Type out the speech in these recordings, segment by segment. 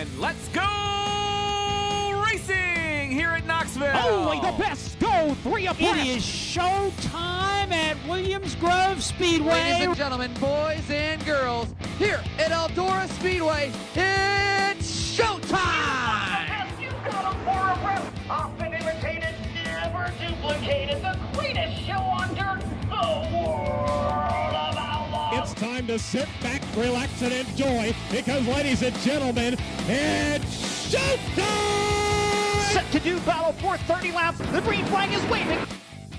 and let's go racing here at Knoxville. Only the best go 3 abreast. It is show time at Williams Grove Speedway. Ladies and gentlemen, boys and girls, here at Eldora Speedway, it's showtime! You got 'em for a rep. Often imitated, never duplicated. The greatest show on dirt, the world of Outlaws. It's time to sit back, relax, and enjoy because, ladies and gentlemen, it's showtime! Set to do battle for 30 laps. The green flag is waving.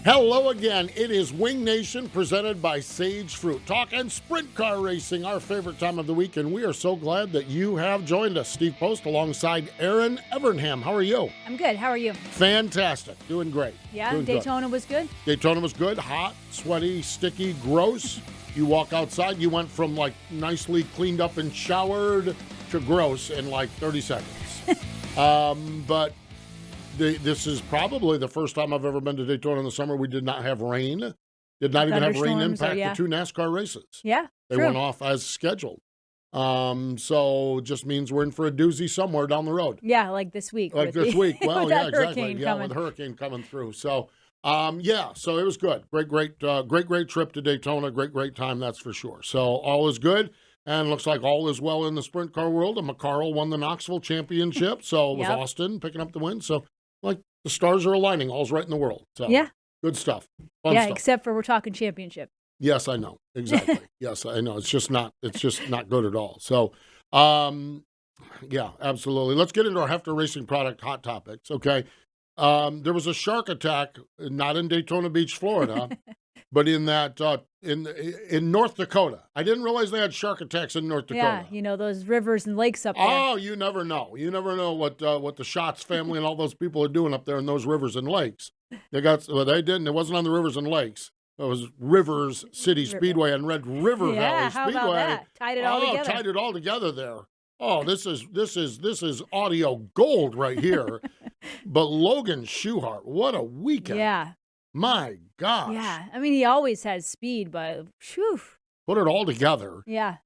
Hello again. It is Wing Nation presented by Sage Fruit. Talking sprint car racing, our favorite time of the week, and we are so glad that you have joined us. Steve Post alongside Erin Evernham. How are you? I'm good. How are you? Fantastic. Doing great. Yeah, Doing Daytona was good. Daytona was good. Hot, sweaty, sticky, gross. You walk outside, you went from like nicely cleaned up and showered to gross in like 30 seconds. But this is probably the first time I've ever been to Daytona in the summer. We did not have rain. Did not even have rain impact the two NASCAR races. Yeah, They went off as scheduled. So it just means we're in for a doozy somewhere down the road. Yeah, like this week. Like this week. Well, yeah, exactly. Yeah, coming. with the hurricane coming through. So, so it was good. Great trip to Daytona. Great time, that's for sure. So all is good. And looks like all is well in the sprint car world. And McCarl won the Knoxville championship. So it was Austin picking up the win. So, like, the stars are aligning. All's right in the world. So, yeah. Good stuff. Fun stuff. Except for we're talking championship. Yes, I know. Exactly. Yes, I know. It's just not good at all. So, yeah, absolutely. Let's get into our Hector Racing product hot topics, okay? There was a shark attack, not in Daytona Beach, Florida, but in that in North Dakota. I didn't realize they had shark attacks in North Dakota. Yeah, those rivers and lakes up there. Oh, you never know. You never know what the Schatz family and all those people are doing up there in those rivers and lakes. They didn't. It wasn't on the rivers and lakes. It was Rivers City Speedway and Red River Valley how Speedway. About that? Tied it all together there. Oh, this is audio gold right here. But Logan Schuchart, what a weekend. Yeah. My gosh. Yeah. I mean, he always has speed, but whew. Put it all together. Yeah.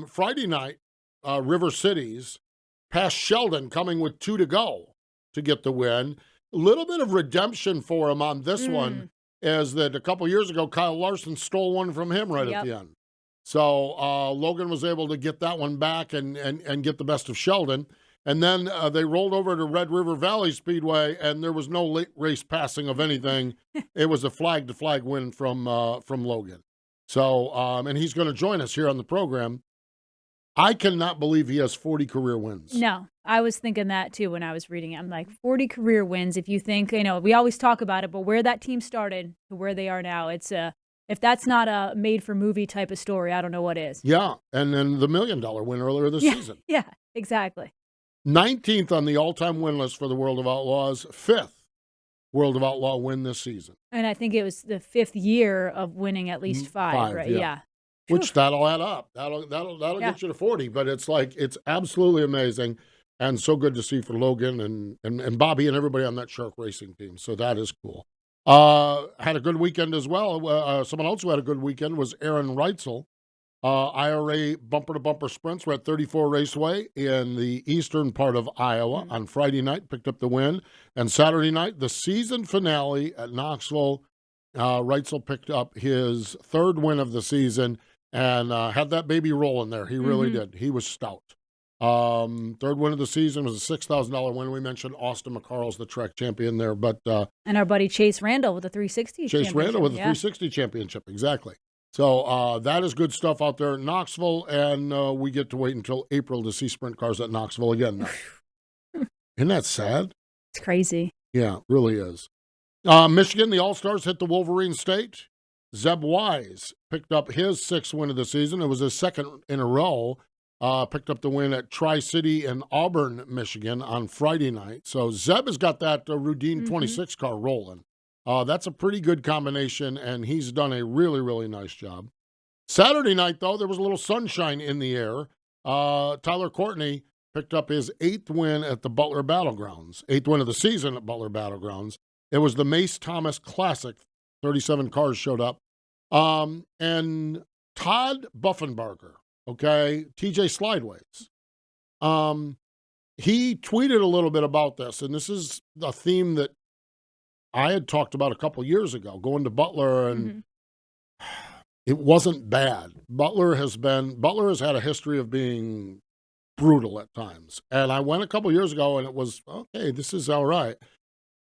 Friday night, River Cities past Sheldon coming with 2 to go to get the win. A little bit of redemption for him on this one is that a couple years ago, Kyle Larson stole one from him right at the end. So Logan was able to get that one back and get the best of Sheldon. And then they rolled over to Red River Valley Speedway, and there was no late race passing of anything. It was a flag-to-flag win from Logan. So, and he's going to join us here on the program. I cannot believe he has 40 career wins. No, I was thinking that too when I was reading it. I'm like, 40 career wins. If you think, we always talk about it, but where that team started to where they are now, it's if that's not a made-for-movie type of story, I don't know what is. Yeah, and then the $1 million win earlier this season. Yeah, exactly. 19th on the all-time win list for the World of Outlaws, 5th World of Outlaw win this season. And I think it was the 5th year of winning at least 5, right? Yeah. Which that'll add up. That'll get you to 40, but it's absolutely amazing and so good to see for Logan and Bobby and everybody on that Shark Racing team. So that is cool. Had a good weekend as well. Someone else who had a good weekend was Aaron Reitzel. IRA bumper-to-bumper sprints were at 34 Raceway in the eastern part of Iowa on Friday night, picked up the win. And Saturday night, the season finale at Knoxville, Reitzel picked up his 3rd win of the season and had that baby rolling there. He really did. He was stout. 3rd win of the season was a $6,000 win. We mentioned Austin McCarl's the track champion there. But and our buddy Chase Randall with the 360 championship. Chase Randall with the 360 championship, exactly. So that is good stuff out there in Knoxville, and we get to wait until April to see sprint cars at Knoxville again now. Isn't that sad? It's crazy. Yeah, it really is. Michigan, the All-Stars hit the Wolverine State. Zeb Wise picked up his 6th win of the season. It was his 2nd in a row. Picked up the win at Tri-City in Auburn, Michigan on Friday night. So Zeb has got that Rudine 26 car rolling. That's a pretty good combination, and he's done a really, really nice job. Saturday night, though, there was a little sunshine in the air. Tyler Courtney picked up his 8th win at the Butler Battlegrounds, 8th win of the season at Butler Battlegrounds. It was the Mace Thomas Classic. 37 cars showed up. And Todd Buffenbarger, okay, TJ Slideways. he tweeted a little bit about this, and this is a theme that I had talked about a couple years ago, going to Butler, and it wasn't bad. Butler has had a history of being brutal at times. And I went a couple years ago, and it was, okay, this is all right.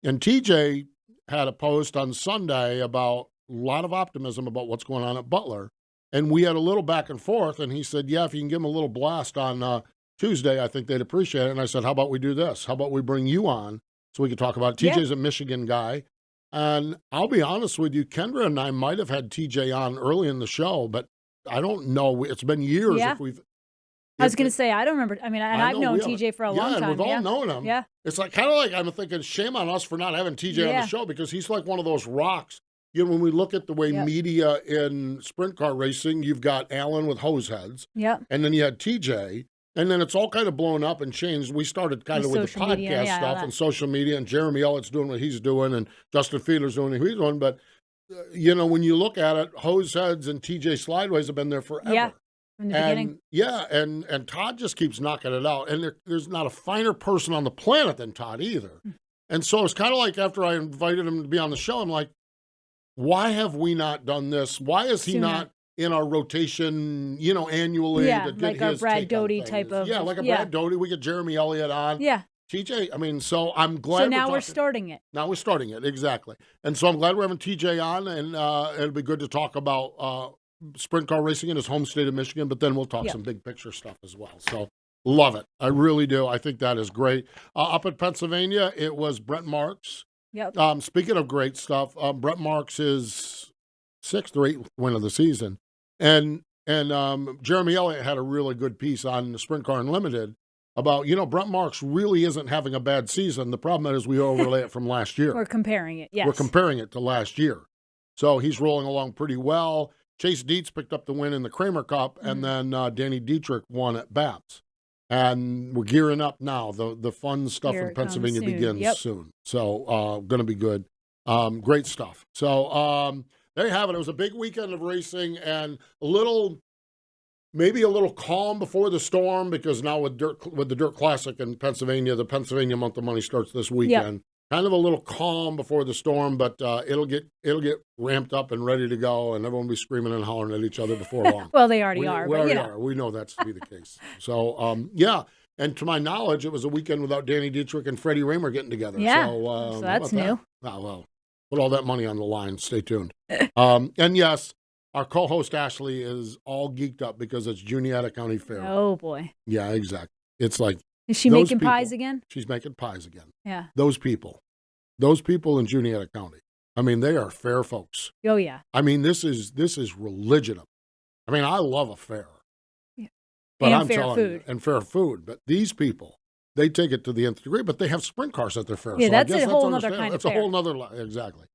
And TJ had a post on Sunday about a lot of optimism about what's going on at Butler. And we had a little back and forth, and he said, yeah, if you can give him a little blast on Tuesday, I think they'd appreciate it. And I said, how about we do this? How about we bring you on so we could talk about it? TJ's a Michigan guy. And I'll be honest with you, Kendra and I might have had TJ on early in the show, but I don't know. It's been years if we've. I was going to say, I don't remember. I mean, I've known TJ for a long time. Yeah, we've all known him. Yeah. It's like kind of like I'm thinking, shame on us for not having TJ on the show, because he's like one of those rocks. You know, when we look at the way media in sprint car racing, you've got Alan with hose heads. Yep. And then you had TJ. And then it's all kind of blown up and changed. We started kind of with the podcast stuff and social media, and Jeremy Elliott's doing what he's doing, and Justin Fiedler's doing what he's doing. But, you know, when you look at it, Hoseheads and TJ Slideways have been there forever. Yeah, from the beginning. Yeah, and Todd just keeps knocking it out. And there's not a finer person on the planet than Todd either. And so it's kind of like after I invited him to be on the show, I'm like, why have we not done this? Why is he not in our rotation, you know, annually? Yeah, like a Brad Doty type of. Yeah, like a Brad Doty. We get Jeremy Elliott on. Yeah. TJ, I mean, so I'm glad. So now we're starting it. Now we're starting it, exactly. And so I'm glad we're having TJ on, and it'll be good to talk about sprint car racing in his home state of Michigan, but then we'll talk some big picture stuff as well. So love it. I really do. I think that is great. Up in Pennsylvania, it was Brent Marks. Yep. Speaking of great stuff, Brent Marks is 6th or 8th win of the season. And Jeremy Elliott had a really good piece on the Sprint Car Unlimited about, you know, Brent Marks really isn't having a bad season. The problem is we overlay it from last year. We're comparing it, yes. We're comparing it to last year. So he's rolling along pretty well. Chase Dietz picked up the win in the Kramer Cup, and then Danny Dietrich won at BAPS. And we're gearing up now. The fun stuff in Pennsylvania begins soon. So going to be good. Great stuff. So there you have it. It was a big weekend of racing, and maybe a little calm before the storm, because now with the Dirt Classic in Pennsylvania, the Pennsylvania Month of Money starts this weekend. Yep. Kind of a little calm before the storm, but it'll get ramped up and ready to go, and everyone will be screaming and hollering at each other before long. Well, they already are. We already are. We know that's to be the case. So, yeah. And to my knowledge, it was a weekend without Danny Dietrich and Freddie Raymer getting together. Yeah. So that's new. Oh, well, put all that money on the line. Stay tuned. And yes, our co-host Ashley is all geeked up because it's Juniata County Fair. Oh, boy. Yeah, exactly. It's like, is she making pies again? She's making pies again. Yeah. Those people in Juniata County. I mean, they are fair folks. Oh, yeah. I mean, this is religion. I mean, I love a fair. Yeah. But and I'm fair telling food. you, and fair food. But these people, they take it to the nth degree, but they have sprint cars at their fair. Yeah, so that's I guess a whole other kind of fair. That's a whole other, exactly.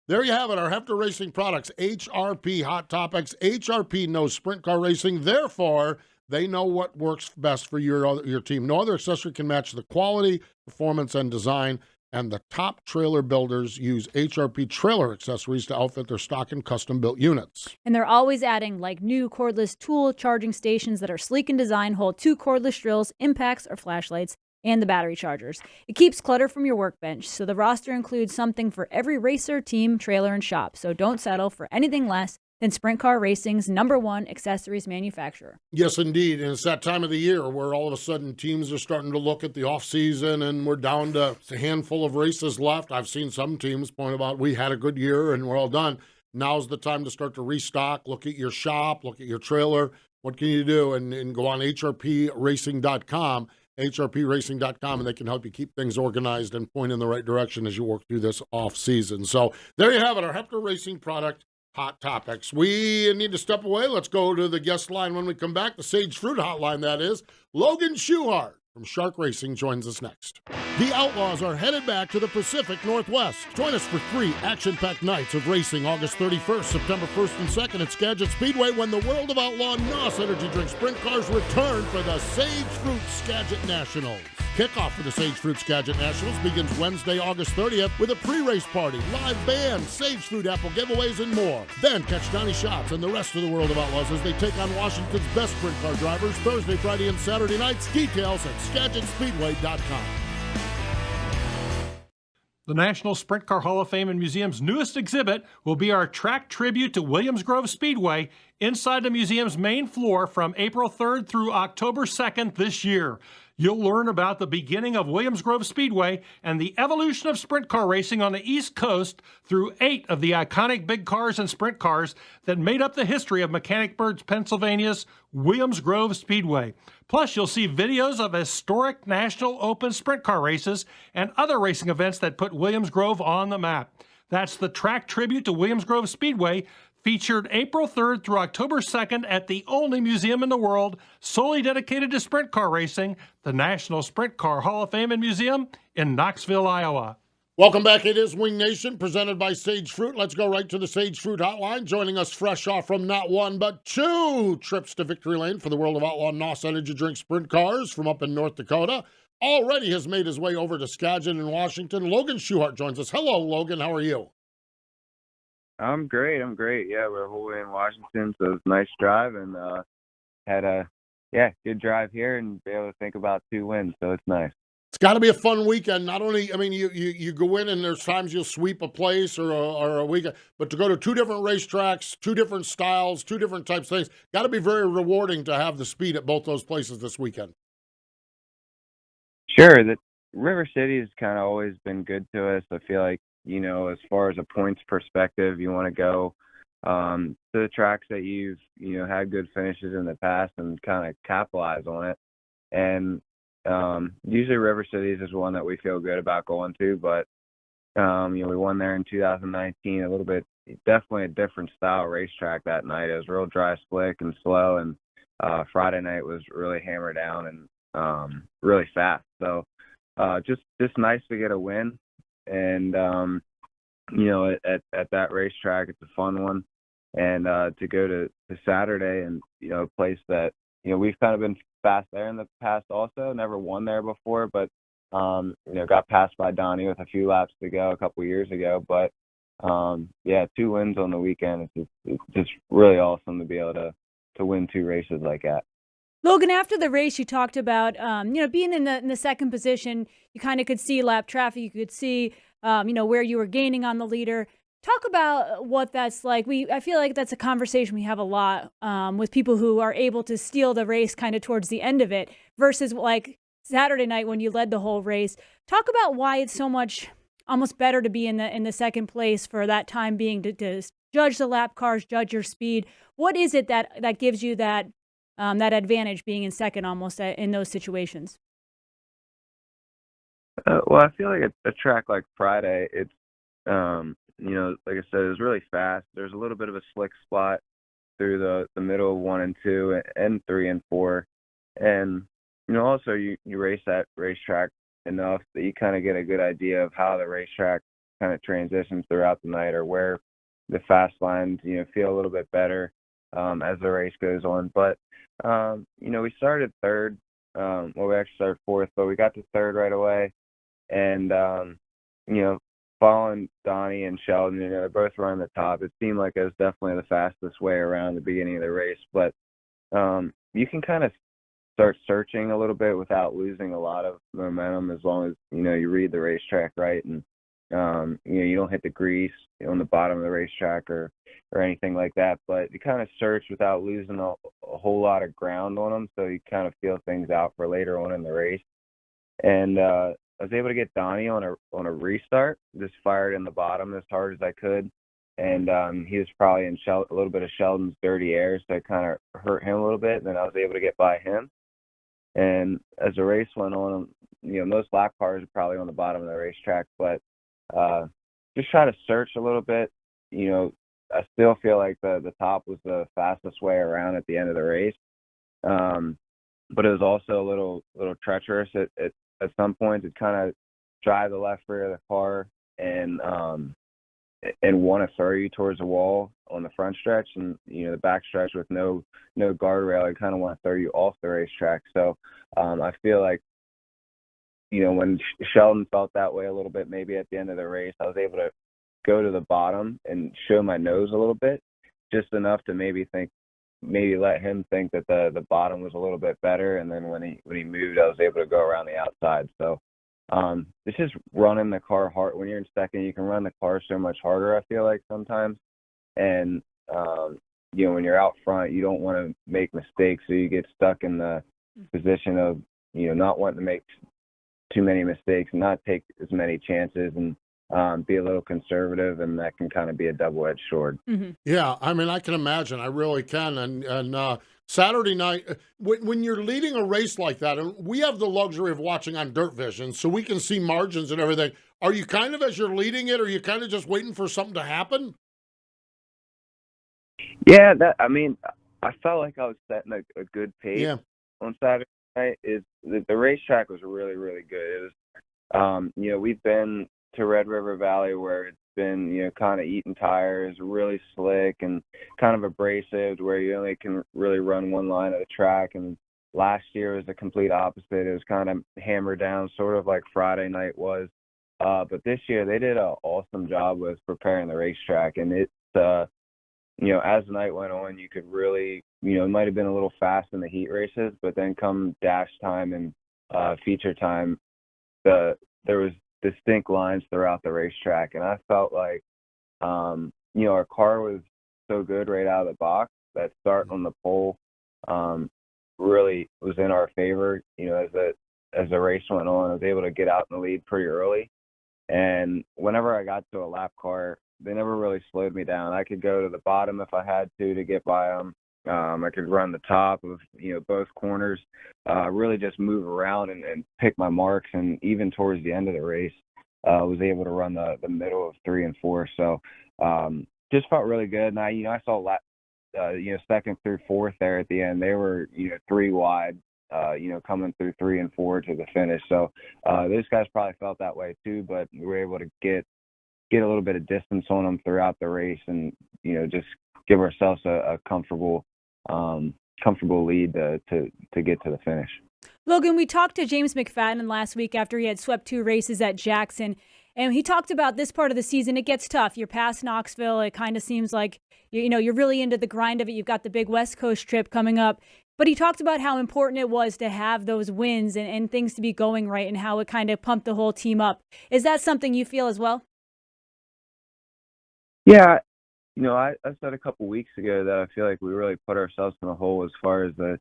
There you have it, our Hector Racing products, HRP Hot Topics. HRP knows sprint car racing, therefore they know what works best for your team. No other accessory can match the quality, performance, and design, and the top trailer builders use HRP trailer accessories to outfit their stock and custom-built units. And they're always adding like new cordless tool charging stations that are sleek in design, hold 2 cordless drills, impacts, or flashlights, and the battery chargers. It keeps clutter from your workbench, so the roster includes something for every racer, team, trailer, and shop. So don't settle for anything less than Sprint Car Racing's #1 accessories manufacturer. Yes, indeed. And it's that time of the year where all of a sudden teams are starting to look at the off-season, and we're down to a handful of races left. I've seen some teams point about, we had a good year and we're all done. Now's the time to start to restock, look at your shop, look at your trailer. What can you do? And go on hrpracing.com. hrpracing.com, and they can help you keep things organized and point in the right direction as you work through this off season. So there you have it, our Hector Racing product Hot Topics. We need to step away. Let's go to the guest line when we come back, the Sage Fruit Hotline, that is. Logan Schuchart from Shark Racing joins us next. The Outlaws are headed back to the Pacific Northwest. Join us for 3 action-packed nights of racing August 31st, September 1st and 2nd at Skagit Speedway when the World of Outlaw NOS Energy Drink Sprint Cars return for the Sage Fruit Skagit Nationals. Kickoff for the Sage Fruit Skagit Nationals begins Wednesday, August 30th with a pre-race party, live band, Sage Fruit apple giveaways, and more. Then catch Donnie Schatz and the rest of the World of Outlaws as they take on Washington's best sprint car drivers Thursday, Friday, and Saturday nights. Details at SkagitSpeedway.com. The National Sprint Car Hall of Fame and Museum's newest exhibit will be our track tribute to Williams Grove Speedway inside the museum's main floor from April 3rd through October 2nd this year. You'll learn about the beginning of Williams Grove Speedway and the evolution of sprint car racing on the East Coast through 8 of the iconic big cars and sprint cars that made up the history of Mechanicsburg, Pennsylvania's Williams Grove Speedway. Plus, you'll see videos of historic National Open sprint car races and other racing events that put Williams Grove on the map. That's the track tribute to Williams Grove Speedway, featured April 3rd through October 2nd at the only museum in the world solely dedicated to sprint car racing, the National Sprint Car Hall of Fame and Museum in Knoxville, Iowa. Welcome back. It is Wing Nation, presented by Sage Fruit. Let's go right to the Sage Fruit hotline. Joining us fresh off from not one, but 2 trips to victory lane for the World of Outlaw NOS Energy Drink Sprint Cars from up in North Dakota. Already has made his way over to Skagit in Washington. Logan Schuchart joins us. Hello, Logan. How are you? I'm great. Yeah, we're whole way in Washington, so it's a nice drive, and had a good drive here and be able to think about 2 wins, so it's nice. It's got to be a fun weekend. Not only, I mean, you go in and there's times you'll sweep a place or a weekend, but to go to 2 different racetracks, 2 different styles, 2 different types of things, got to be very rewarding to have the speed at both those places this weekend. Sure. The River City has kind of always been good to us. I feel like, as far as a points perspective, you want to go to the tracks that you've, had good finishes in the past and kind of capitalize on it. And usually River Cities is one that we feel good about going to, but, we won there in 2019, a little bit, definitely a different style racetrack that night. It was real dry, slick, and slow, and Friday night was really hammered down and really fast. So just nice to get a win. And, at that racetrack, it's a fun one. And to go to Saturday and, a place that, we've kind of been fast there in the past also, never won there before, but, got passed by Donnie with a few laps to go a couple years ago. But, 2 wins on the weekend. It's just really awesome to be able to win 2 races like that. Logan, after the race, you talked about, being in the second position, you kind of could see lap traffic. You could see, where you were gaining on the leader. Talk about what that's like. I feel like that's a conversation we have a lot with people who are able to steal the race kind of towards the end of it versus like Saturday night when you led the whole race. Talk about why it's so much almost better to be in the second place for that time being to judge the lap cars, judge your speed. What is it that gives you that advantage being in second almost in those situations? Well, I feel like a track like Friday, it's, like I said, it was really fast. There's a little bit of a slick spot through the middle of 1 and 2 and 3 and 4. And, also you race that racetrack enough that you kind of get a good idea of how the racetrack kind of transitions throughout the night or where the fast lines, feel a little bit better as the race goes on. But, we started third. We actually started fourth, but we got to third right away. And, following Donnie and Sheldon, they're both running the top. It seemed like it was definitely the fastest way around the beginning of the race. But you can kind of start searching a little bit without losing a lot of momentum as long as, you read the racetrack right and, you don't hit the grease on the bottom of the racetrack or anything like that. But you kind of search without losing a whole lot of ground on them, so you kind of feel things out for later on in the race. And I was able to get Donnie on a restart, just fired in the bottom as hard as I could. And he was probably in a little bit of Sheldon's dirty air, so it kind of hurt him a little bit. And then I was able to get by him. And as the race went on, most lap cars are probably on the bottom of the racetrack, but just try to search a little bit. I still feel like the top was the fastest way around at the end of the race. But it was also a little treacherous at some point to kind of drive the left rear of the car and want to throw you towards the wall on the front stretch, and the back stretch with no guardrail, I kind of want to throw you off the racetrack. So I feel like when Sheldon felt that way a little bit, maybe at the end of the race, I was able to go to the bottom and show my nose a little bit, just enough to maybe let him think that the bottom was a little bit better. And then when he moved, I was able to go around the outside. So it's just running the car hard. When you're in second, you can run the car so much harder, I feel like sometimes. And, when you're out front, you don't want to make mistakes. So you get stuck in the position of, not wanting to make too many mistakes and not take as many chances and be a little conservative, and that can kind of be a double-edged sword. Mm-hmm. Yeah, I mean, I can imagine. I really can. And Saturday night, when you're leading a race like that, and we have the luxury of watching on Dirt Vision, so we can see margins and everything. Are you kind of, as you're leading it, are you kind of just waiting for something to happen? Yeah, I felt like I was setting a good pace on Saturday night. The racetrack was really, really good. It was, we've been to Red River Valley where it's been, kind of eating tires, really slick and kind of abrasive, where you only can really run one line of the track. And last year was the complete opposite. It was kind of hammered down, sort of like Friday night was. But this year they did an awesome job with preparing the racetrack, and it's as the night went on, you could really, it might have been a little fast in the heat races, but then come dash time and feature time, there was distinct lines throughout the racetrack. And I felt like, our car was so good right out of the box. That start on the pole really was in our favor. As the race went on, I was able to get out in the lead pretty early. And whenever I got to a lap car, they never really slowed me down. I could go to the bottom if I had to get by them. I could run the top of, both corners, really just move around and pick my marks. And even towards the end of the race, was able to run the middle of 3 and 4. So just felt really good. And I saw second through fourth there at the end. They were, 3 wide, coming through 3 and 4 to the finish. So those guys probably felt that way too, but we were able to get a little bit of distance on them throughout the race, and just give ourselves a comfortable lead to get to the finish. Logan, we talked to James McFadden last week after he had swept 2 races at Jackson, and he talked about this part of the season. It gets tough. You're past Knoxville. It kind of seems like you're really into the grind of it. You've got the big West Coast trip coming up. But he talked about how important it was to have those wins and things to be going right, and how it kind of pumped the whole team up. Is that something you feel as well? Yeah, I said a couple weeks ago that I feel like we really put ourselves in a hole as far as the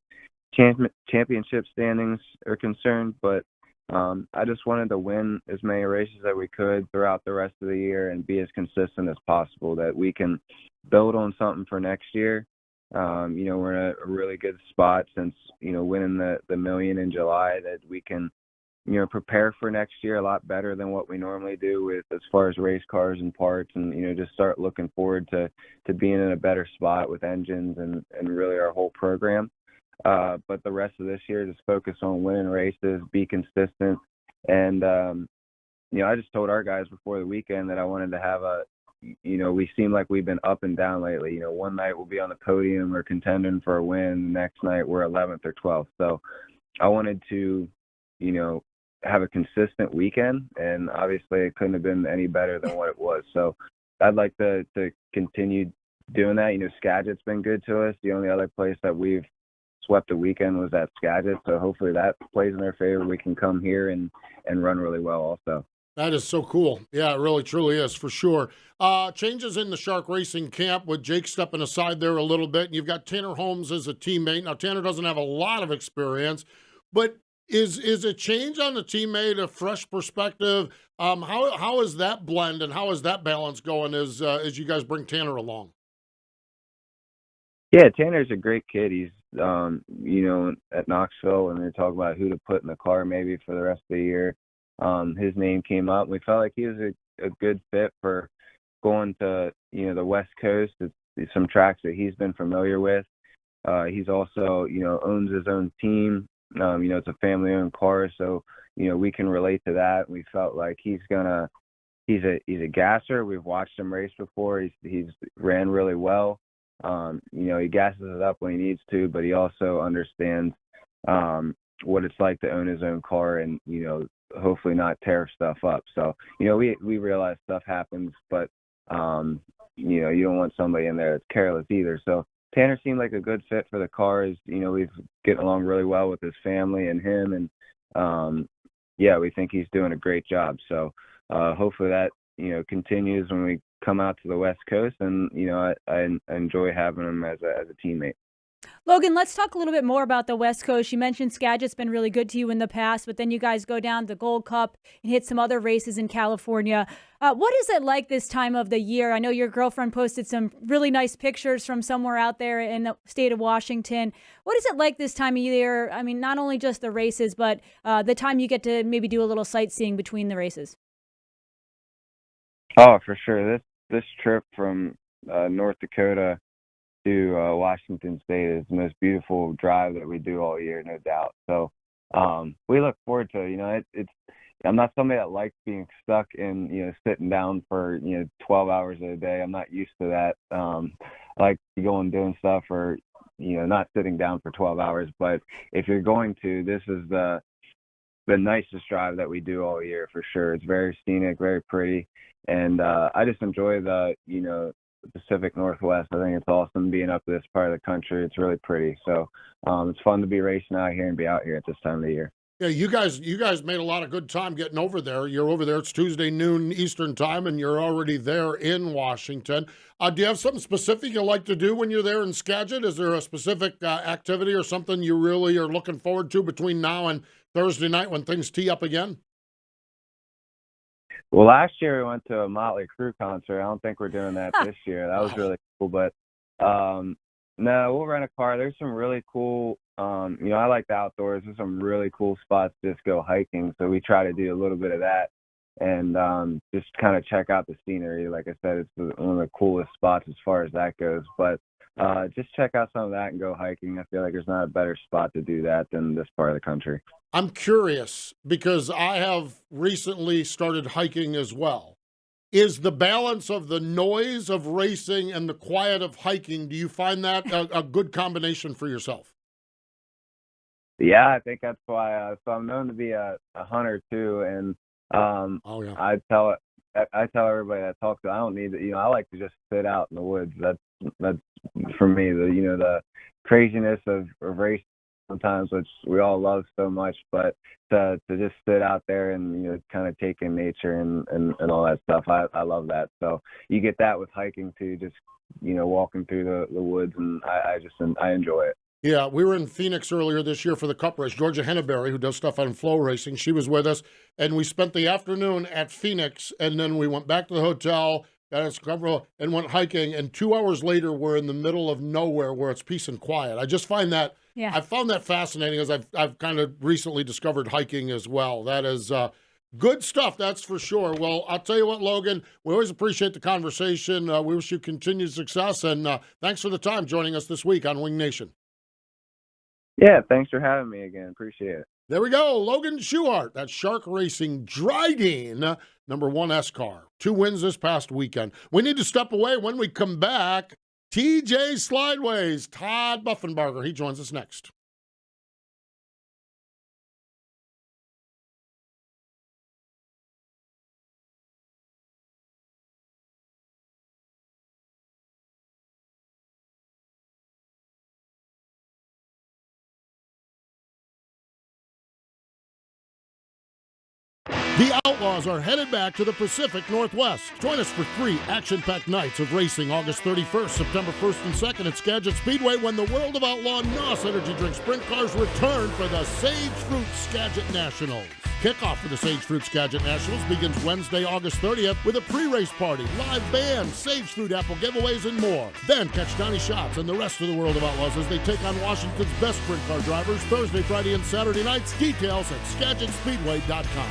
championship standings are concerned. But I just wanted to win as many races that we could throughout the rest of the year and be as consistent as possible, that we can build on something for next year. We're in a really good spot since, winning the million in July, that we can, prepare for next year a lot better than what we normally do with as far as race cars and parts, and, just start looking forward to being in a better spot with engines and really our whole program. But the rest of this year, just focus on winning races, be consistent. And, I just told our guys before the weekend that I wanted to have we seem like we've been up and down lately. One night we'll be on the podium or contending for a win. The next night we're 11th or 12th. So I wanted to, have a consistent weekend, and obviously it couldn't have been any better than what it was. So I'd like to continue doing that. Skagit's been good to us. The only other place that we've swept a weekend was at Skagit. So hopefully that plays in their favor. We can come here and run really well also. That is so cool. Yeah, it really, truly is, for sure. Changes in the Shark Racing camp with Jake stepping aside there a little bit. And you've got Tanner Holmes as a teammate. Now, Tanner doesn't have a lot of experience, but is a change on the teammate a fresh perspective? How is that blend and how is that balance going as you guys bring Tanner along? Yeah, Tanner's a great kid. He's, at Knoxville, and they talk about who to put in the car maybe for the rest of the year. His name came up. We felt like he was a good fit for going to, the West Coast. It's some tracks that he's been familiar with. He's also, owns his own team. It's a family-owned car, so, we can relate to that. We felt like he's a gasser. We've watched him race before. He's ran really well. He gasses it up when he needs to, but he also understands what it's like to own his own car and, hopefully not tear stuff up. So, we realize stuff happens, but, you don't want somebody in there that's careless either. So Tanner seemed like a good fit for the cars. We've getting along really well with his family and him. And, we think he's doing a great job. So hopefully that, continues when we come out to the West Coast. And, I enjoy having him as a teammate. Logan, let's talk a little bit more about the West Coast. You mentioned Skagit's been really good to you in the past, but then you guys go down the Gold Cup and hit some other races in California. What is it like this time of the year? I know your girlfriend posted some really nice pictures from somewhere out there in the state of Washington. What is it like this time of year? I mean, not only just the races, but the time you get to maybe do a little sightseeing between the races. Oh, for sure. This trip from North Dakota to Washington State is the most beautiful drive that we do all year, no doubt. So we look forward to it. I'm not somebody that likes being stuck in sitting down for 12 hours a day. I'm not used to that. I like to go and doing stuff or not sitting down for 12 hours. But if you're going to, this is the nicest drive that we do all year for sure. It's very scenic, very pretty, and I just enjoy the Pacific Northwest. I think it's awesome being up this part of the country. It's really pretty. So it's fun to be racing out here and be out here at this time of the year. Yeah, you guys made a lot of good time getting over there. You're over there. It's Tuesday noon Eastern time, and you're already there in Washington. Do you have something specific you like to do when you're there in Skagit? Is there a specific activity or something you really are looking forward to between now and Thursday night when things tee up again? Well, last year we went to a Motley Crue concert. I don't think we're doing that this year. That was really cool. But no, we'll rent a car. There's some really cool. I like the outdoors. There's some really cool spots to just go hiking. So we try to do a little bit of that and just kind of check out the scenery. Like I said, it's one of the coolest spots as far as that goes. But just check out some of that and go hiking. I feel like there's not a better spot to do that than this part of the country. I'm curious because I have recently started hiking as well. Is the balance of the noise of racing and the quiet of hiking, do you find that a good combination for yourself? Yeah, I think that's why. So I'm known to be a hunter too, and I tell everybody that I talk to, I don't need to. I like to just sit out in the woods. That's for me. The craziness of racing sometimes, which we all love so much, but to just sit out there and kind of take in nature and all that stuff, I love that. So you get that with hiking too, just walking through the woods, and I enjoy it. Yeah, we were in Phoenix earlier this year for the Cup race. Georgia Henneberry, who does stuff on flow racing, she was with us, and we spent the afternoon at Phoenix, and then we went back to the hotel, got us comfortable, and went hiking, and 2 hours later, we're in the middle of nowhere where it's peace and quiet. I just find that, I found that fascinating as I've kind of recently discovered hiking as well. That is good stuff, that's for sure. Well, I'll tell you what, Logan, we always appreciate the conversation. We wish you continued success, and thanks for the time joining us this week on Wing Nation. Yeah, thanks for having me again. Appreciate it. There we go. Logan Schuchart, that's Shark Racing Dryden, number 1 S car. 2 wins this past weekend. We need to step away. When we come back, TJ Slideways, Todd Buffenbarger. He joins us next. The Outlaws are headed back to the Pacific Northwest. Join us for 3 action-packed nights of racing August 31st, September 1st and 2nd at Skagit Speedway when the World of Outlaw NOS Energy Drink Sprint Cars return for the Sage Fruit Skagit Nationals. Kickoff for the Sage Fruit Skagit Nationals begins Wednesday, August 30th with a pre-race party, live band, Sage Fruit apple giveaways, and more. Then catch Donnie Schatz and the rest of the World of Outlaws as they take on Washington's best sprint car drivers Thursday, Friday, and Saturday nights. Details at SkagitSpeedway.com.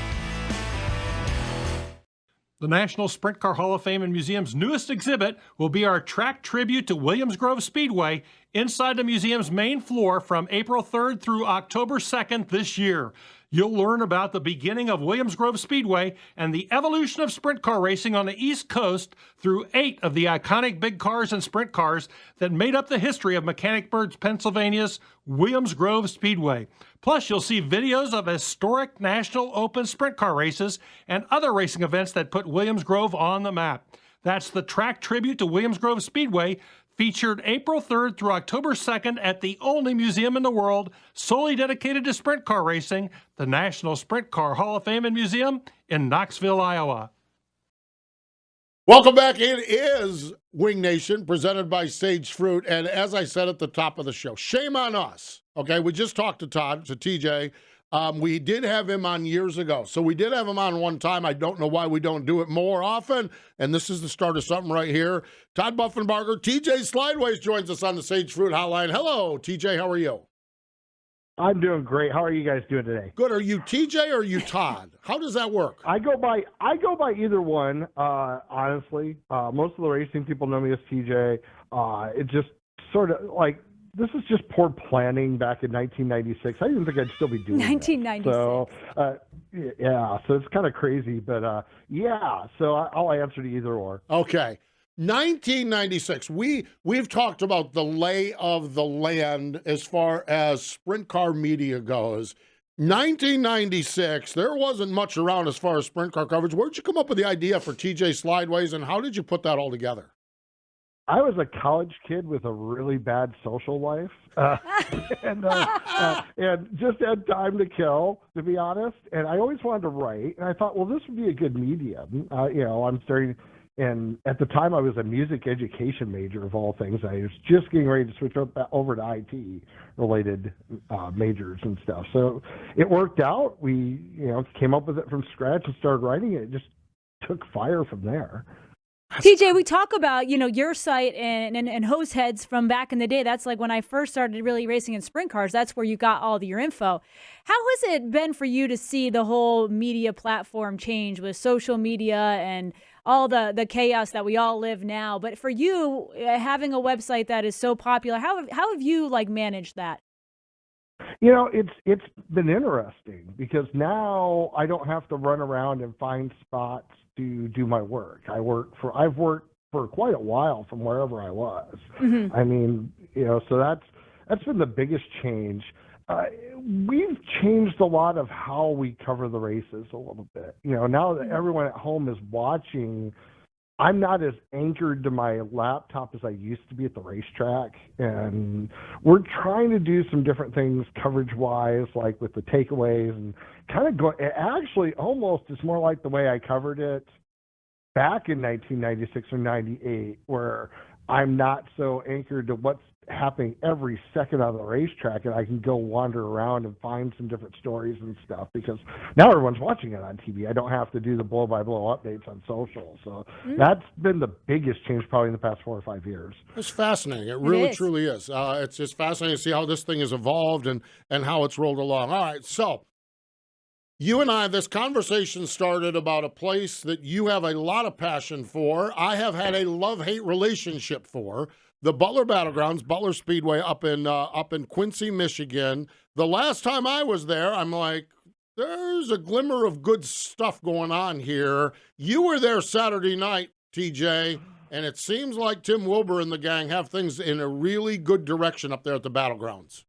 The National Sprint Car Hall of Fame and Museum's newest exhibit will be our track tribute to Williams Grove Speedway inside the museum's main floor from April 3rd through October 2nd this year. You'll learn about the beginning of Williams Grove Speedway and the evolution of sprint car racing on the East Coast through 8 of the iconic big cars and sprint cars that made up the history of Mechanicsburg, Pennsylvania's Williams Grove Speedway. Plus, you'll see videos of historic National Open sprint car races and other racing events that put Williams Grove on the map. That's the track tribute to Williams Grove Speedway, featured April 3rd through October 2nd at the only museum in the world solely dedicated to sprint car racing, the National Sprint Car Hall of Fame and Museum in Knoxville, Iowa. Welcome back. It is Wing Nation, presented by Sage Fruit. And as I said at the top of the show, shame on us. Okay, we just talked to Todd, to TJ. We did have him on years ago. So we did have him on one time. I don't know why we don't do it more often. And this is the start of something right here. Todd Buffenbarger, TJ Slideways joins us on the Sage Fruit Hotline. Hello, TJ. How are you? I'm doing great. How are you guys doing today? Good. Are you TJ or are you Todd? How does that work? I go by either one, honestly. Most of the racing people know me as TJ. It just sort of like, this is just poor planning back in 1996. I didn't think I'd still be doing 1996. So, yeah, so it's kind of crazy. But, yeah, so I'll answer to either or. Okay. 1996. We've talked about the lay of the land as far as sprint car media goes. 1996, there wasn't much around as far as sprint car coverage. Where'd you come up with the idea for TJ Slideways, and how did you put that all together? I was a college kid with a really bad social life, and just had time to kill, to be honest. And I always wanted to write, and I thought, well, this would be a good medium. I'm starting, and at the time I was a music education major of all things. I was just getting ready to switch over to IT-related majors and stuff. So it worked out. We, came up with it from scratch and started writing it. It just took fire from there. TJ, we talk about, your site and hose heads from back in the day. That's like when I first started really racing in sprint cars. That's where you got all your info. How has it been for you to see the whole media platform change with social media and all the chaos that we all live now? But for you, having a website that is so popular, how have you managed that? It's been interesting because now I don't have to run around and find spots to do my work. I've worked for quite a while from wherever I was. Mm-hmm. I mean, so that's been the biggest change. We've changed a lot of how we cover the races a little bit. Now that everyone at home is watching, I'm not as anchored to my laptop as I used to be at the racetrack, and we're trying to do some different things coverage-wise, like with the takeaways, and kind of go. Actually, almost it's more like the way I covered it back in 1996 or 98, where I'm not so anchored to what's happening every second on the racetrack, and I can go wander around and find some different stories and stuff, because now everyone's watching it on TV. I don't have to do the blow-by-blow updates on social. So that's been the biggest change probably in the past 4 or 5 years. It's fascinating. It really, truly is. It's just fascinating to see how this thing has evolved and how it's rolled along. All right, so you and I, this conversation started about a place that you have a lot of passion for. I have had a love-hate relationship for. The Butler Battlegrounds, Butler Speedway up in Quincy, Michigan. The last time I was there, I'm like, there's a glimmer of good stuff going on here. You were there Saturday night, TJ, and it seems like Tim Wilbur and the gang have things in a really good direction up there at the Battlegrounds.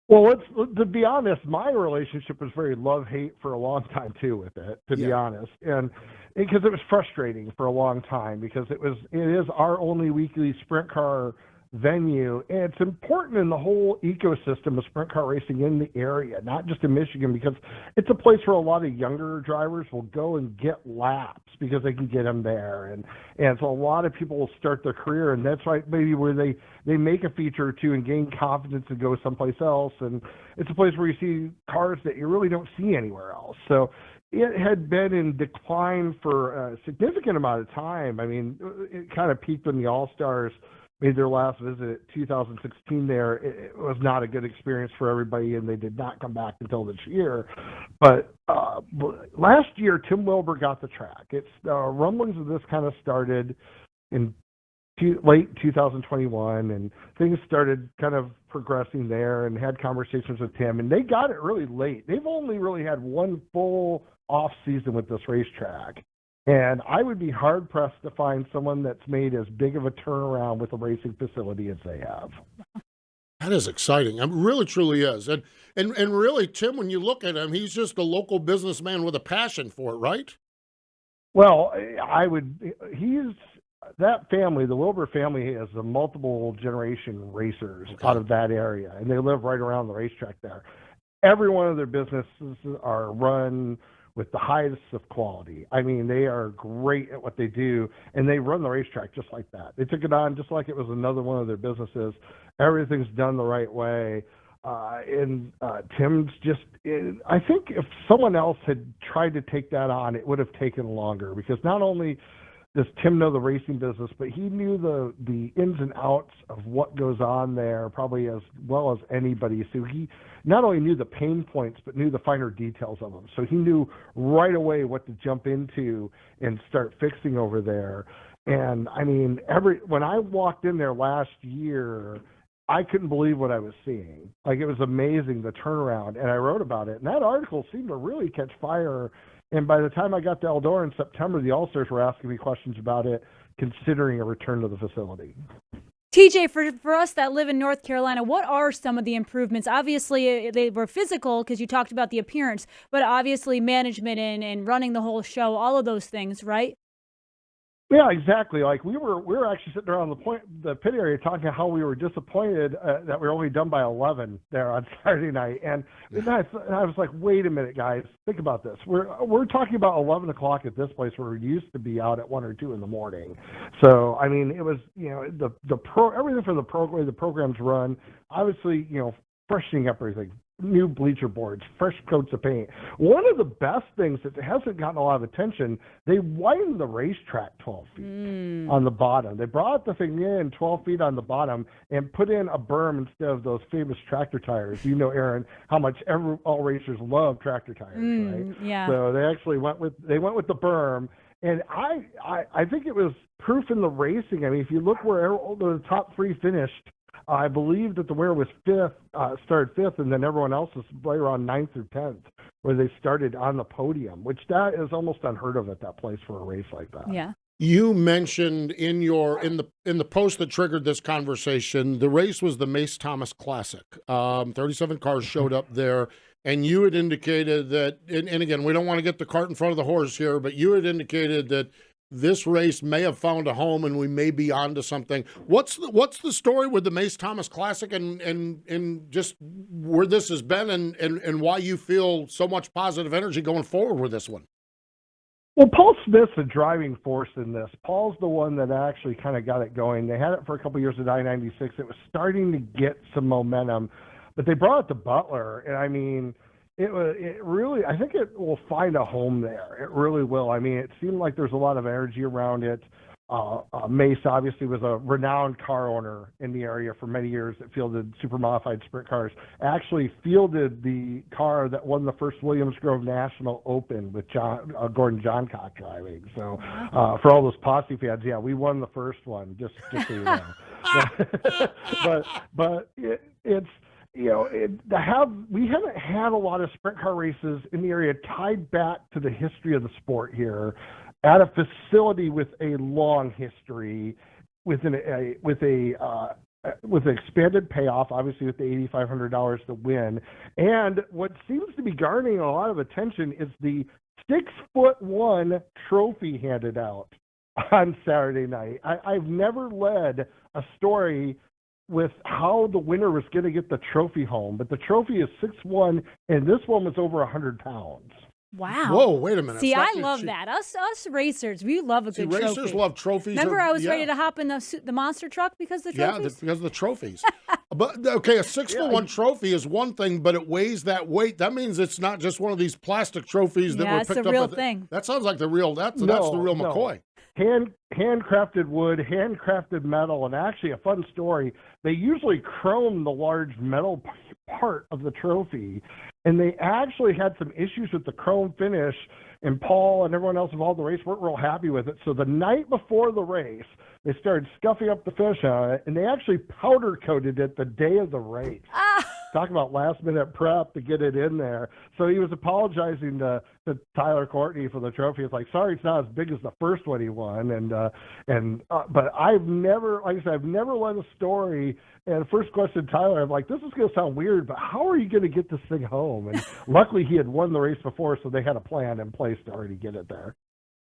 Well, to be honest, my relationship was very love-hate for a long time, too, with it, to be honest. And because it was frustrating for a long time, because it is our only weekly sprint car venue, and it's important in the whole ecosystem of sprint car racing in the area, not just in Michigan, because it's a place where a lot of younger drivers will go and get laps because they can get them there, and so a lot of people will start their career, and that's right, maybe where they make a feature or two and gain confidence and go someplace else, and it's a place where you see cars that you really don't see anywhere else. So it had been in decline for a significant amount of time. I mean, it kind of peaked when the All-Stars made their last visit 2016 there. It was not a good experience for everybody, and they did not come back until this year. But last year, Tim Wilbur got the track. It's rumblings of this kind of started in late 2021, and things started kind of progressing there, and had conversations with Tim, and they got it really late. They've only really had one full off season with this racetrack, and I would be hard pressed to find someone that's made as big of a turnaround with a racing facility as they have. That is exciting. It really, truly is. And really, Tim, when you look at him, he's just a local businessman with a passion for it, right? Well, he's that family, the Wilbur family, has a multiple generation racers out of that area, and they live right around the racetrack there. Every one of their businesses are run with the highest of quality. I mean, they are great at what they do, and they run the racetrack just like that. They took it on just like it was another one of their businesses. Everything's done the right way. Tim's just, I think if someone else had tried to take that on, it would have taken longer, because not only does Tim know the racing business, but he knew the ins and outs of what goes on there probably as well as anybody. So he not only knew the pain points, but knew the finer details of them. So he knew right away what to jump into and start fixing over there. And I mean, when I walked in there last year, I couldn't believe what I was seeing. Like, it was amazing, the turnaround, and I wrote about it. And that article seemed to really catch fire. And by the time I got to Eldora in September, the All-Stars were asking me questions about it, considering a return to the facility. TJ, for us that live in North Carolina, what are some of the improvements? Obviously, they were physical because you talked about the appearance, but obviously management and running the whole show, all of those things, right? Yeah, exactly. Like we were actually sitting around the pit area talking how we were disappointed that we were only done by 11 there on Saturday night, and I was like, wait a minute, guys, think about this. We're talking about 11 o'clock at this place where we used to be out at 1 or 2 in the morning. So I mean, it was everything from the program's run, obviously freshening up everything. New bleacher boards, fresh coats of paint. One of the best things that hasn't gotten a lot of attention, they widened the racetrack 12 feet on the bottom. They brought the thing in 12 feet on the bottom and put in a berm instead of those famous tractor tires. You know, Erin, how much all racers love tractor tires, right? Yeah. So they actually went with the berm. And I think it was proof in the racing. I mean, if you look where the top 3 finished, I believe that the winner was started fifth, and then everyone else was right around 9th or 10th, where they started on the podium, which that is almost unheard of at that place for a race like that. Yeah. You mentioned in the post that triggered this conversation, the race was the Mace Thomas Classic. 37 cars showed up there, and you had indicated that, and again, we don't want to get the cart in front of the horse here, but you had indicated that this race may have found a home, and we may be onto something. What's the story with the Mace Thomas Classic, and just where this has been, and why you feel so much positive energy going forward with this one? Well, Paul Smith's a driving force in this. Paul's the one that actually kind of got it going. They had it for a couple of years at I-96. It was starting to get some momentum, but they brought it to Butler, and I mean, it really, I think it will find a home there. It really will. I mean, it seemed like there's a lot of energy around it. Mace obviously was a renowned car owner in the area for many years that fielded super modified sprint cars. Actually fielded the car that won the first Williams Grove National Open with Gordon Johncock driving. So for all those posse fans, yeah, we won the first one, just so you know. but it's, we haven't had a lot of sprint car races in the area tied back to the history of the sport here, at a facility with a long history, with an expanded payoff, obviously with the $8,500 to win. And what seems to be garnering a lot of attention is the 6'1" trophy handed out on Saturday night. I've never led a story with how the winner was going to get the trophy home, but the trophy is 6'1", and this one was over 100 pounds. Wow. Whoa, wait a minute. See, I love that. Us racers, we love a good trophy. Racers love trophies. Remember, I was ready to hop in the monster truck because of the trophies? Yeah, because of the trophies. But, okay, a 6'1" trophy is one thing, but it weighs that weight. That means it's not just one of these plastic trophies that were picked up. Yeah, it's a real thing. That sounds like the real, that's the real McCoy. Handcrafted wood, handcrafted metal, and actually a fun story, they usually chrome the large metal part of the trophy, and they actually had some issues with the chrome finish and Paul and everyone else involved in the race weren't real happy with it. So the night before the race, they started scuffing up the finish on it, and they actually powder coated it the day of the race. Talk about last minute prep to get it in there. So he was apologizing to Tyler Courtney for the trophy. It's like, sorry, it's not as big as the first one he won. But I've never, like I said, I've never led a story. And first question, Tyler, I'm like, this is going to sound weird, but how are you going to get this thing home? And luckily he had won the race before, so they had a plan in place to already get it there.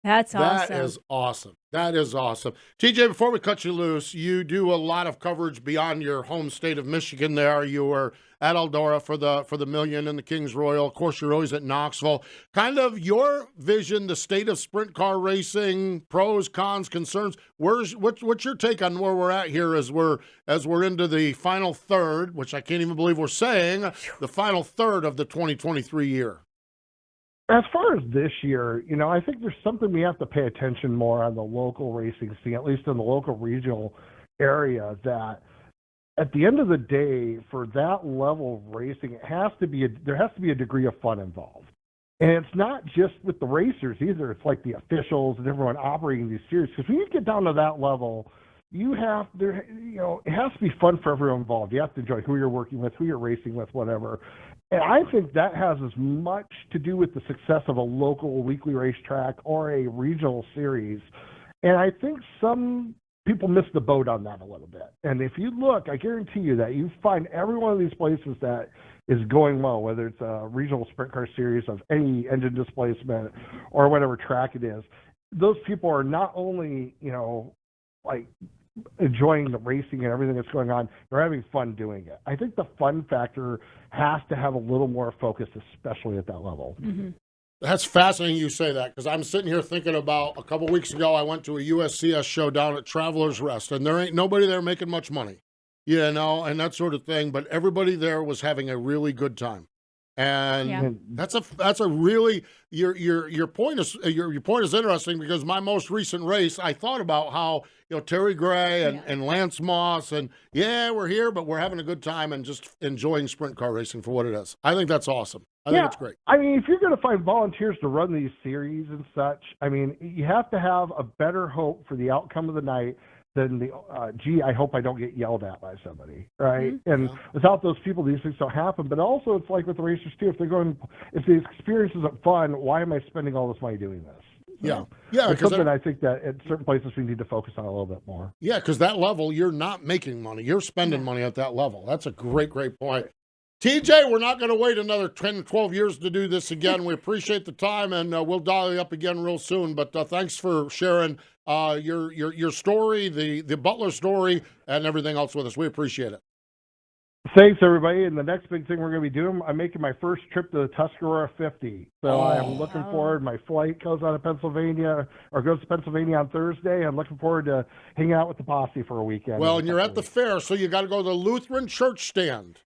That's awesome. That is awesome. That is awesome. TJ, before we cut you loose, you do a lot of coverage beyond your home state of Michigan there. You were at Eldora for the Million and the Kings Royal. Of course, you're always at Knoxville. Kind of your vision, the state of sprint car racing, pros, cons, concerns. What's your take on where we're at here as we're into the final third, which I can't even believe we're saying, the final third of the 2023 year? As far as this year, I think there's something we have to pay attention more on the local racing scene, at least in the local regional area, that at the end of the day, for that level of racing, there has to be a degree of fun involved. And it's not just with the racers either. It's like the officials and everyone operating these series. Because when you get down to that level, it has to be fun for everyone involved. You have to enjoy who you're working with, who you're racing with, whatever. And I think that has as much to do with the success of a local weekly racetrack or a regional series. And I think some people miss the boat on that a little bit. And if you look, I guarantee you that you find every one of these places that is going well, whether it's a regional sprint car series of any engine displacement or whatever track it is, those people are not only, enjoying the racing and everything that's going on, they're having fun doing it. I think the fun factor has to have a little more focus, especially at that level. Mm-hmm. That's fascinating you say that, because I'm sitting here thinking about a couple weeks ago, I went to a USCS show down at Travelers Rest, and there ain't nobody there making much money, and that sort of thing, but everybody there was having a really good time. And that's a really your point is interesting, because my most recent race, I thought about how Terry Gray and Lance Moss and we're here, but we're having a good time and just enjoying sprint car racing for what it is. I think that's awesome. I think it's great. I mean, if you're going to find volunteers to run these series and such, I mean, you have to have a better hope for the outcome of the night than the I hope I don't get yelled at by somebody, right? Mm-hmm. And without those people, these things don't happen. But also, it's like with the racers too. If the experience isn't fun, why am I spending all this money doing this? So it's something I think that at certain places we need to focus on a little bit more. Yeah, because that level, you're not making money. You're spending money at that level. That's a great point. TJ, we're not going to wait another 10, 12 years to do this again. We appreciate the time, and we'll dial you up again real soon. But thanks for sharing your story, the Butler story, and everything else with us. We appreciate it. Thanks, everybody. And the next big thing we're going to be doing, I'm making my first trip to the Tuscarora 50. So I'm looking forward. My flight goes out of Pennsylvania, or goes to Pennsylvania on Thursday. I'm looking forward to hanging out with the posse for a weekend. Well, and you're at the fair, so you got to go to the Lutheran Church stand.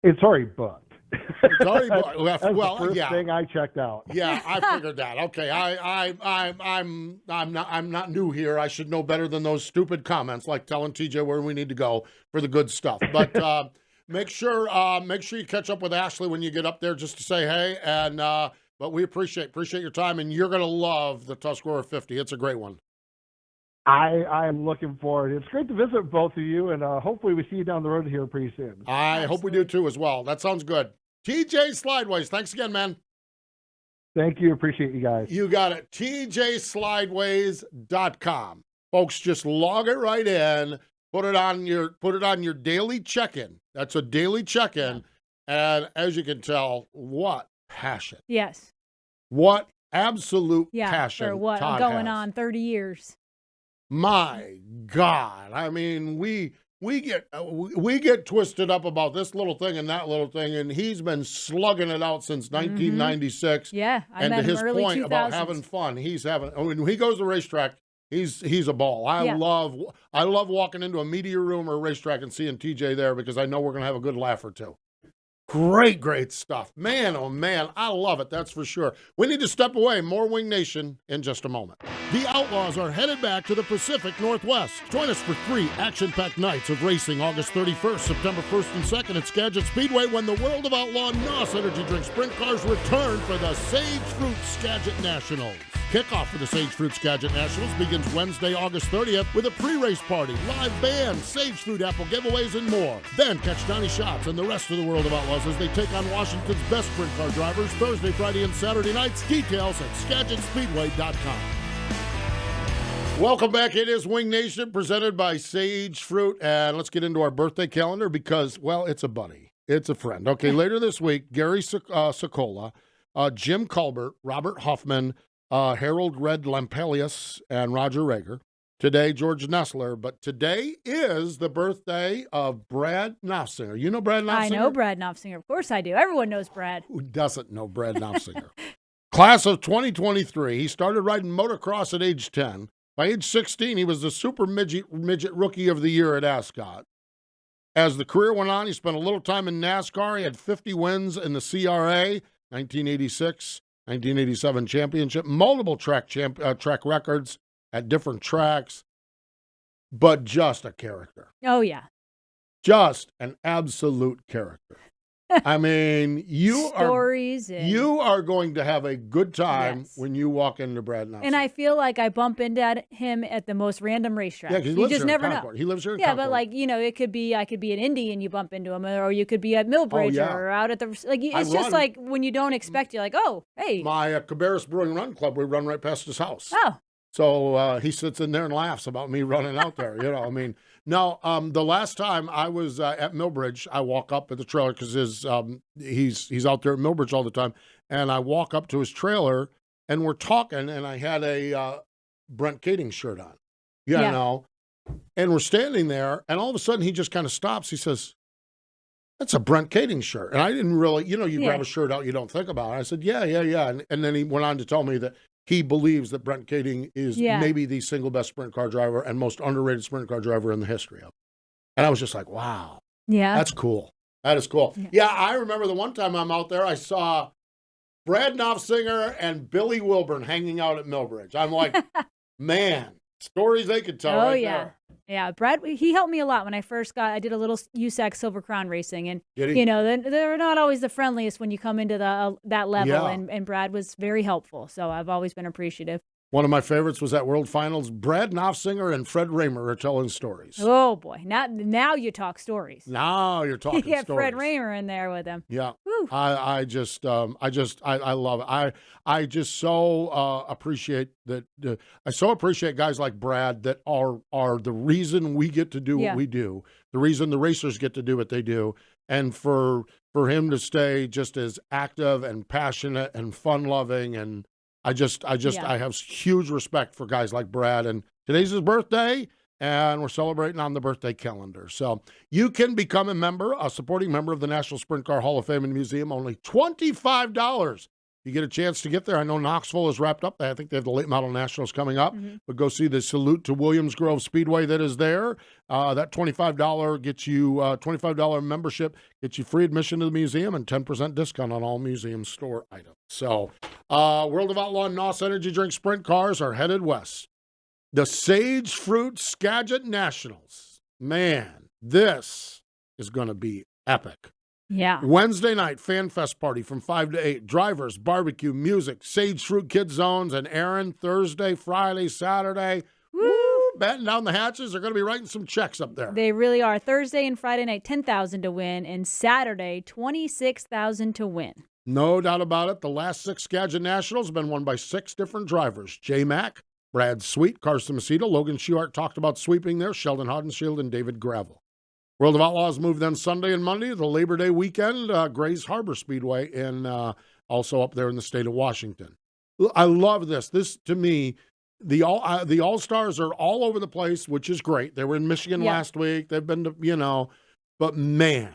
It's already booked. It's already booked. That's the first thing I checked out. Yeah, I figured that. Okay, I'm not new here. I should know better than those stupid comments like telling TJ where we need to go for the good stuff. But make sure you catch up with Ashley when you get up there, just to say hey. And but we appreciate your time, and you're gonna love the Tuscarora 50. It's a great one. I am looking forward. It's great to visit both of you, and hopefully we see you down the road here pretty soon. I hope we do too as well. That sounds good. TJ Slideways, thanks again, man. Thank you. Appreciate you guys. You got it. TJSlideways.com. Folks, just log it right in. Put it on your daily check-in. That's a daily check-in. And as you can tell, what passion. Yes. What absolute passion. For what Todd going has. on 30 years. My God. I mean, we get twisted up about this little thing and that little thing, and he's been slugging it out since 1996. Yeah, I and met to his him early point 2000s. about having fun, when he goes to the racetrack, he's a ball. I love walking into a media room or a racetrack and seeing TJ there, because I know we're going to have a good laugh or two. Great stuff. Man, oh man, I love it, that's for sure. We need to step away. More Wing Nation in just a moment. The Outlaws are headed back to the Pacific Northwest. Join us for 3 action-packed nights of racing August 31st, September 1st and 2nd at Skagit Speedway when the World of Outlaw NOS Energy Drink Sprint Cars return for the Sage Fruit Skagit Nationals. Kickoff for the Sage Fruit Skagit Nationals begins Wednesday, August 30th with a pre-race party, live band, Sage Fruit apple giveaways, and more. Then catch Donnie Schatz and the rest of the World of Outlaws as they take on Washington's best sprint car drivers Thursday, Friday, and Saturday nights. Details at SkagitSpeedway.com. Welcome back. It is Wing Nation presented by Sage Fruit. And let's get into our birthday calendar because, well, it's a buddy. It's a friend. Okay, later this week, Gary Sokola, Jim Colbert, Robert Huffman, Harold Red Lampelius, and Roger Rager. Today, George Nestler. But today is the birthday of Brad Knopfsinger. You know Brad Knopfsinger? I know Brad Knopfsinger. Of course I do. Everyone knows Brad. Who doesn't know Brad Knopfsinger? Class of 2023. He started riding motocross at age 10. By age 16, he was the Super Midget Rookie of the Year at Ascot. As the career went on, he spent a little time in NASCAR. He had 50 wins in the CRA, 1986. 1987 championship, multiple track records at different tracks, but just a character. Oh, yeah. Just an absolute character. I mean, you are going to have a good time when you walk into Brad Knopfsinger. And I feel like I bump into him at the most random racetracks. Yeah, because he lives just here never in know. Concord. He lives here in yeah, Concord. but like, you know, I could be in Indy and you bump into him, or you could be at Millbridge or out at the it's just like when you don't expect, you're like, oh, hey. My Cabarrus Brewing Run Club, we run right past his house. Oh. So he sits in there and laughs about me running out there. You know, I mean, no, the last time I was at Millbridge, I walk up at the trailer because he's out there at Millbridge all the time. And I walk up to his trailer and we're talking and I had a Brent Kading shirt on, you know, and we're standing there and all of a sudden he just kind of stops. He says, "That's a Brent Kading shirt." And I didn't really, you know, you grab a shirt out, you don't think about it. I said, yeah. And then he went on to tell me that he believes that Brent Kading is maybe the single best sprint car driver and most underrated sprint car driver in the history of it. And I was just like, wow. Yeah. That's cool. That is cool. Yeah, I remember the one time I'm out there, I saw Brad Knopfsinger and Billy Wilburn hanging out at Millbridge. I'm like, man, stories they could tell there. Yeah, Brad, he helped me a lot when I first I did a little USAC Silver Crown racing. And, you know, they're not always the friendliest when you come into that level. Yeah. And Brad was very helpful. So I've always been appreciative. One of my favorites was at World Finals. Brad Knopfsinger and Fred Raymer are telling stories. Oh, boy. Now you talk stories. Now you're talking you get stories. Fred Raymer in there with him. Yeah. Woo. I love it. I just so appreciate that. I so appreciate guys like Brad that are the reason we get to do what we do, the reason the racers get to do what they do. And for him to stay just as active and passionate and fun-loving, and I have huge respect for guys like Brad. And today's his birthday, and we're celebrating on the birthday calendar. So you can become a supporting member of the National Sprint Car Hall of Fame and Museum. Only $25. You get a chance to get there. I know Knoxville is wrapped up. I think they have the Late Model Nationals coming up. Mm-hmm. But go see the Salute to Williams Grove Speedway that is there. That $25 gets you $25 membership, gets you free admission to the museum and 10% discount on all museum store items. So World of Outlaw NOS Energy Drink Sprint Cars are headed west. The Sage Fruit Skagit Nationals. Man, this is going to be epic. Yeah. Wednesday night, Fan Fest party from 5 to 8. Drivers, barbecue, music, Sage Fruit Kids Zones, and Erin Thursday, Friday, Saturday. Woo! Batten down the hatches. They're going to be writing some checks up there. They really are. Thursday and Friday night, $10,000 to win, and Saturday, $26,000 to win. No doubt about it. The last 6 Skagit Nationals have been won by 6 different drivers. J. Mack, Brad Sweet, Carson Macedo, Logan Schuchart talked about sweeping there, Sheldon Hodenshield, and David Gravel. World of Outlaws moved then Sunday and Monday to the Labor Day weekend, Grays Harbor Speedway, and also up there in the state of Washington. I love this. This, to me, the All-Stars are all over the place, which is great. They were in Michigan last week. They've been to, but man,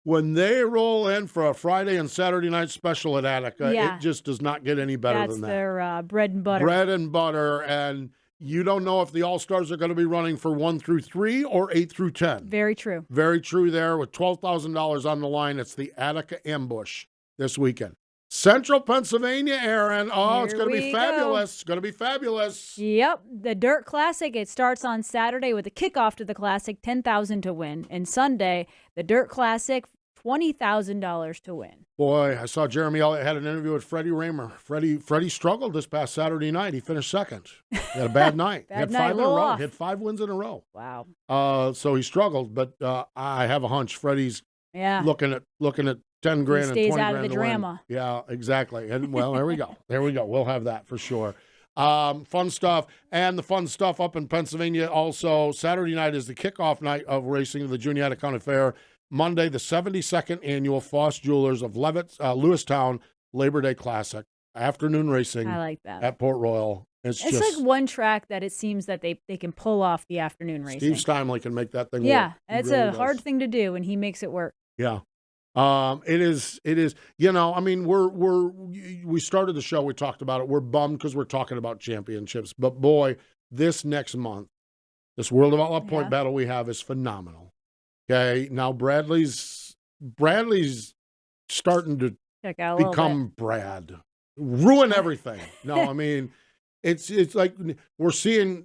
when they roll in for a Friday and Saturday night special at Attica, it just does not get any better than that. That's their bread and butter. Bread and butter, and You don't know if the All-Stars are going to be running for 1 through 3 or 8 through 10. Very true. Very true there. With $12,000 on the line, it's the Attica Ambush this weekend. Central Pennsylvania, Erin. Oh, it's going to be fabulous. It's going to be fabulous. Yep. The Dirt Classic, it starts on Saturday with a kickoff to the Classic, $10,000 to win. And Sunday, the Dirt Classic, $20,000 to win. Boy, I saw Jeremy Elliott had an interview with Freddie Raymer. Freddie struggled this past Saturday night. He finished second. He had a bad night. He had 5 in a row. Off. He had 5 wins in a row. Wow. So he struggled, but I have a hunch Freddie's looking at $10 grand and 20 grand. Stays out of the drama. Yeah, exactly. And well, there we go. There we go. We'll have that for sure. Fun stuff. And the fun stuff up in Pennsylvania also. Saturday night is the kickoff night of racing of the Juniata County Fair. Monday, the 72nd annual Foss Jewelers of Lewistown Labor Day Classic. Afternoon racing. I like that. At Port Royal. It's just like one track that it seems that they can pull off the afternoon racing. Steve Steinley can make that thing work. Yeah, it's a hard thing to do, and he makes it work. Yeah. It is, you know, I mean, we started the show, we talked about it. We're bummed because we're talking about championships, but boy, this next month, this World of Outlaw Point battle we have is phenomenal. Okay. Now Bradley's starting to become Brad, ruin everything. No, I mean, it's like we're seeing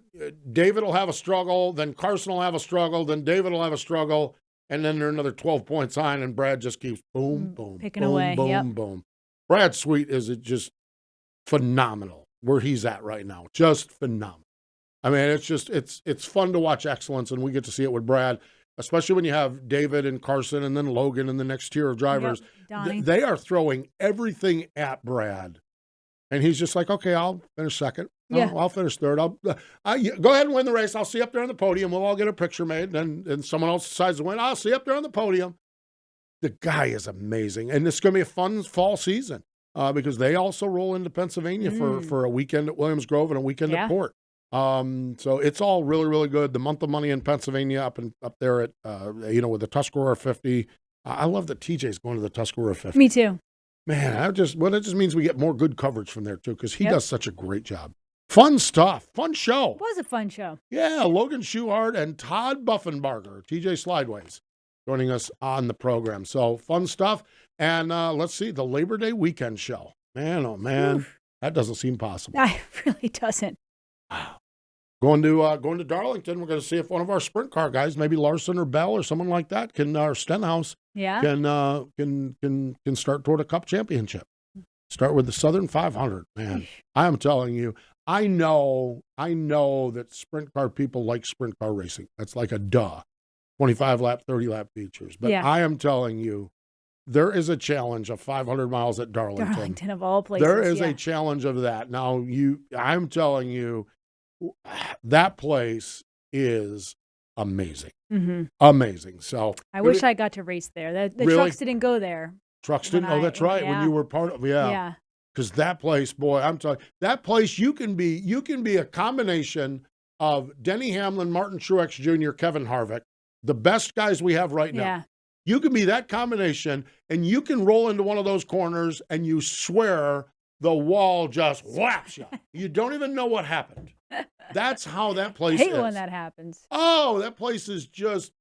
David will have a struggle, then Carson will have a struggle, then David will have a struggle. And then they're another 12 points on, and Brad just keeps picking boom, away. Boom, boom. Brad Sweet is just phenomenal where he's at right now. Just phenomenal. I mean, it's fun to watch excellence, and we get to see it with Brad, especially when you have David and Carson and then Logan in the next tier of drivers. They are throwing everything at Brad. And he's just like, okay, I'll finish second. Yeah. I'll finish third. Go ahead and win the race. I'll see you up there on the podium. We'll all get a picture made. And someone else decides to win. I'll see you up there on the podium. The guy is amazing. And it's going to be a fun fall season because they also roll into Pennsylvania for a weekend at Williams Grove and a weekend at Port. So it's all really, really good. The month of money in Pennsylvania up there at, with the Tuscarora 50. I love that TJ's going to the Tuscarora 50. Me too. Man, it just means we get more good coverage from there, too, because he does such a great job. Fun stuff. Fun show. It was a fun show. Yeah, Logan Schuchart and Todd Buffenbarger, TJ Slideways, joining us on the program. So, fun stuff. And let's see, the Labor Day weekend show. Man, oh, man, that doesn't seem possible. It really doesn't. Wow. Going to Darlington, we're going to see if one of our sprint car guys, maybe Larson or Bell or someone like that, or Stenhouse, can start toward a Cup championship. Start with the Southern 500. Man, I am telling you, I know that sprint car people like sprint car racing. That's like a 25 lap, 30 lap features. But I am telling you, there is a challenge of 500 miles at Darlington. Darlington of all places. There is a challenge of that. Now, I'm telling you, that place is amazing. Mm-hmm. Amazing. So I wish I got to race there. The trucks didn't go there. Trucks didn't? Oh, that's right. When you were part of because that place, boy, I'm telling you, that place you can be a combination of Denny Hamlin, Martin Truex Jr., Kevin Harvick, the best guys we have right now. Yeah. You can be that combination, and you can roll into one of those corners, and you swear the wall just whaps you. You don't even know what happened. That's how that place is. I hate when that happens. Oh, that place is just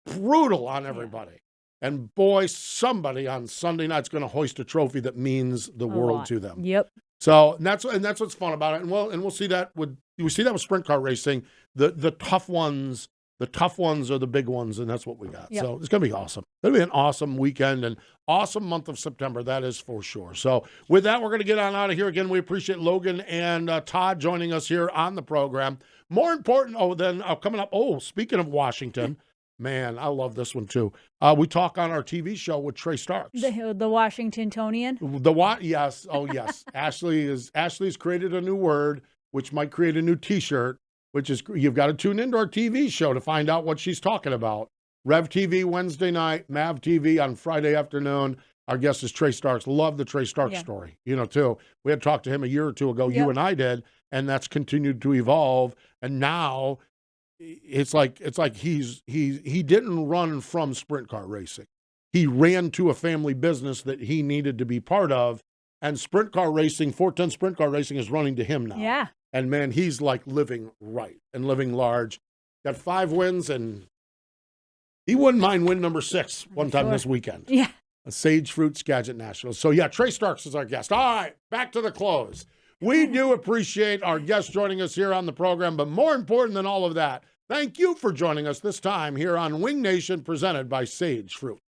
brutal on everybody. And boy, somebody on Sunday night's going to hoist a trophy that means the world to them. Yep. So that's what's fun about it. And we'll see that with sprint car racing. The tough ones are the big ones, and that's what we got. Yep. So it's going to be awesome. It'll be an awesome weekend and awesome month of September. That is for sure. So with that, we're going to get on out of here. Again, we appreciate Logan and Todd joining us here on the program. More important, coming up, speaking of Washington, man, I love this one too. We talk on our TV show with Trey Starks. The Washingtonian? Yes. Oh, yes. Ashley's created a new word, which might create a new T-shirt. Which is, you've got to tune into our TV show to find out what she's talking about. Rev TV Wednesday night, Mav TV on Friday afternoon. Our guest is Trey Starks. Love the Trey Starks story, too. We had talked to him a year or two ago, you and I did, and that's continued to evolve. And now it's like he didn't run from sprint car racing. He ran to a family business that he needed to be part of, and sprint car racing, 410 sprint car racing is running to him now. Yeah. And, man, he's like living right and living large. Got 5 wins, and he wouldn't mind win number 6 one time this weekend. Yeah. A Sage Fruit Skagit Nationals. So, yeah, Trey Starks is our guest. All right, back to the close. We do appreciate our guests joining us here on the program, but more important than all of that, thank you for joining us this time here on Wing Nation, presented by Sage Fruit.